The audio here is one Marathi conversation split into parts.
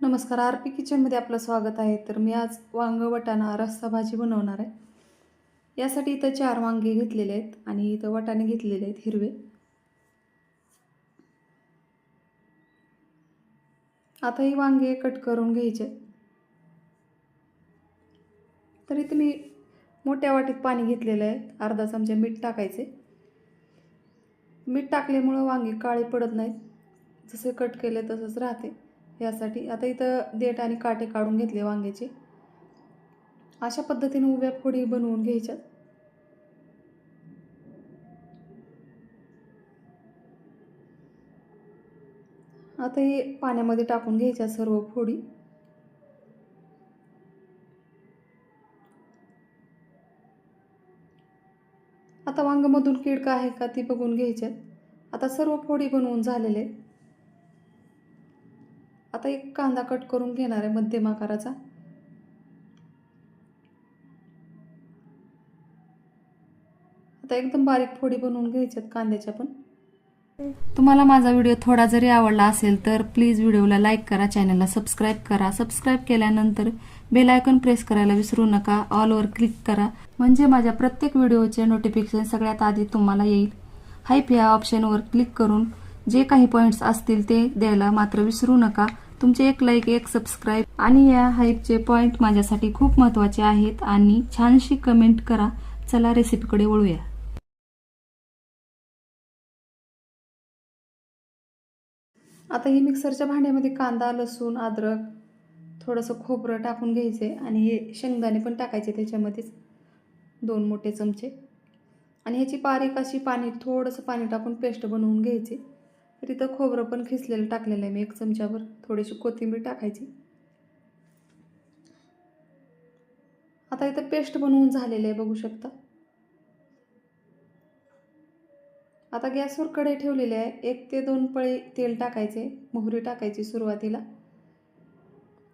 नमस्कार, आरपी किचनमध्ये आपलं स्वागत आहे. तर मी आज वांग वाटाणा रस्सा भाजी बनवणार आहे. यासाठी इथं 4 वांगे घेतलेले आहेत आणि इथं वाटाणे घेतलेले आहेत हिरवे. आता ही वांगे कट करून घ्यायचे. तर इथं मी मोठ्या वाटीत पाणी घेतलेलं आहे. अर्धा चमचा मीठ टाकायचे. मीठ टाकल्यामुळं वांगे काळे पडत नाहीत. जसे कट केले तसंच राहते. यासाठी आता इथं देठ आणि काटे काढून घेतले वांग्याचे. अशा पद्धतीने उभ्या फोडी बनवून घ्यायच्या. आता हे पाण्यामध्ये टाकून घ्यायच्या सर्व फोडी. आता वांगमधून कीड का आहे का ती बघून घ्यायच्यात. आता सर्व फोडी बनवून झालेले. आता एक कांदा कट करून घेणार आहे मध्यम आकाराचा. आता एकदम बारीक फोडी बनवून घ्यायच्यात कांद्याच्या पण. तुम्हाला माझा व्हिडिओ थोडा जरी आवडला असेल तर प्लीज व्हिडिओला लाईक करा, चॅनलला सबस्क्राईब करा. सबस्क्राईब केल्यानंतर बेल आयकॉन प्रेस करायला विसरू नका. ऑलवर क्लिक करा म्हणजे माझ्या प्रत्येक व्हिडिओचे नोटिफिकेशन सगळ्यात आधी तुम्हाला येईल. हाईप या ऑप्शनवर क्लिक करून जे काही पॉईंट्स असतील ते द्यायला मात्र विसरू नका. तुमचे एक लाईक, एक सबस्क्राईब आणि या हाईपचे पॉईंट माझ्यासाठी खूप महत्त्वाचे आहेत. आणि छानशी कमेंट करा. चला रेसिपीकडे वळूया. आता ही मिक्सरच्या भांड्यामध्ये कांदा, लसूण, अद्रक, थोडंसं खोबरं टाकून घ्यायचे आणि हे शेंगदाणे पण टाकायचे त्याच्यामध्येच 2 मोठे चमचे. आणि ह्याची बारीक अशी थोडंसं पाणी टाकून पेस्ट बनवून घ्यायची. तर इथं खोबरं पण खिसलेलं टाकलेलं आहे मी 1 चमचाभर. थोडीशी कोथिंबीर टाकायची. आता इथं पेस्ट बनवून झालेलं आहे बघू शकता. आता गॅसवर कढई ठेवलेली आहे. 1 ते 2 पळी तेल टाकायचे. मोहरी टाकायची सुरुवातीला.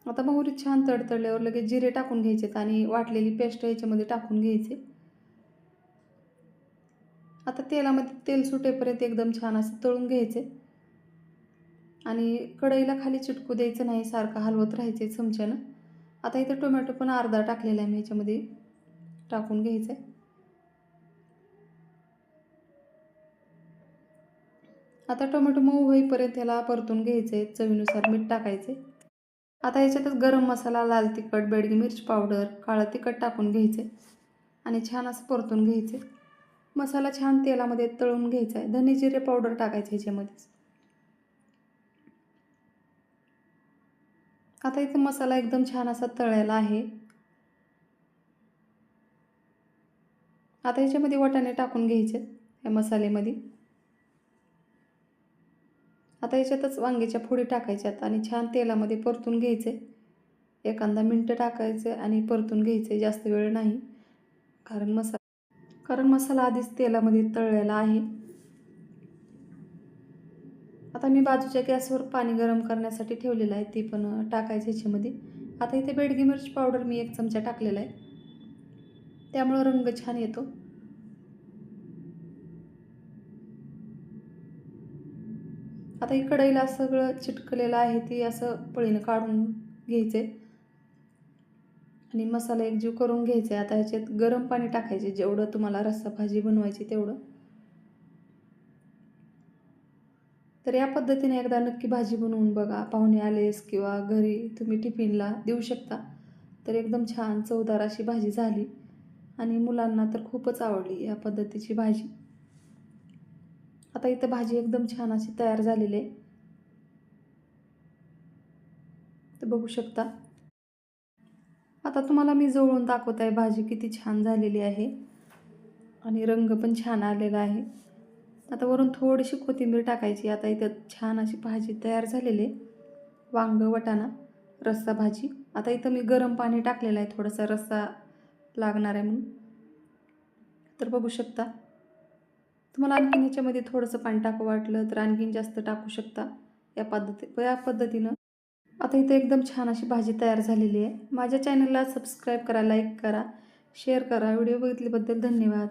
आता मोहरी छान तडतडल्यावर लगेच जिरे टाकून घ्यायचेत आणि वाटलेली पेस्ट ह्याच्यामध्ये टाकून घ्यायचे. आता तेलामध्ये तेल सुटेपर्यंत एकदम छान असं तळून घ्यायचे आणि कढईला खाली चिटकू द्यायचं नाही, सारखं हलवत राहायचे चमच्यानं. आता इथं टोमॅटो पण अर्धा टाकलेला आहे मी ह्याच्यामध्ये टाकून घ्यायचं आहे. आता टोमॅटो मऊ होईपर्यंत त्याला परतून घ्यायचे. चवीनुसार मीठ टाकायचे. आता ह्याच्यातच गरम मसाला, लाल तिखट, बेडगी मिरच पावडर, काळं तिखट टाकून घ्यायचे आणि छान असं परतून घ्यायचे. मसाला छान तेलामध्ये तळून घ्यायचा आहे. धने जिरे पावडर टाकायचे ह्याच्यामध्येच. आता इथं मसाला एकदम छान असा तळलेला आहे. आता ह्याच्यामध्ये वाटाणे टाकून घ्यायचे या मसाल्यामध्ये. आता याच्यातच वांग्याच्या फोडी टाकायच्यात आणि छान तेलामध्ये परतून घ्यायचे. एखादा मिनटं टाकायचे आणि परतून घ्यायचे, जास्त वेळ नाही. कारण मसाला आधीच तेलामध्ये तळलेला आहे. आता मी बाजूच्या गॅसवर पाणी गरम करण्यासाठी ठेवलेलं आहे, ते पण टाकायचं ह्याच्यामध्ये. आता इथे बेडगी मिरच पावडर मी 1 चमचा टाकलेला आहे, त्यामुळं रंग छान येतो. आता ही कढईला सगळं चिटकलेलं आहे ते असं पळीनं काढून घ्यायचे आणि मसाला एकजीव करून घ्यायचा. आता ह्याच्यात गरम पाणी टाकायचे, जेवढं तुम्हाला रस्सा भाजी बनवायची तेवढं. तर या पद्धतीने एकदा नक्की भाजी बनवून बघा. पाहुणे आलेस किंवा घरी तुम्ही टिफिनला देऊ शकता. तर एकदम छान चवदार अशी भाजी झाली आणि मुलांना तर खूपच आवडली या पद्धतीची भाजी. आता इथं भाजी एकदम छान अशी तयार झालेली आहे, तर बघू शकता. आता तुम्हाला मी जवळून दाखवत आहे भाजी किती छान झालेली आहे आणि रंग पण छान आलेला आहे. आता वरून थोडीशी कोथिंबीर टाकायची. आता इथं छान अशी भाजी तयार झालेली आहे, वांग वाटाणा रस्सा भाजी. आता इथं मी गरम पाणी टाकलेलं आहे, थोडासा रस्सा लागणार आहे म्हणून. तर बघू शकता. तुम्हाला आणखीन ह्याच्यामध्ये थोडंसं पाणी टाकू वाटलं तर आणखीन जास्त टाकू शकता. या पद्धतीनं आता इथं एकदम छान अशी भाजी तयार झालेली आहे. माझ्या चॅनलला सबस्क्राईब करा, लाईक करा, शेअर करा. व्हिडिओ बघितल्याबद्दल धन्यवाद.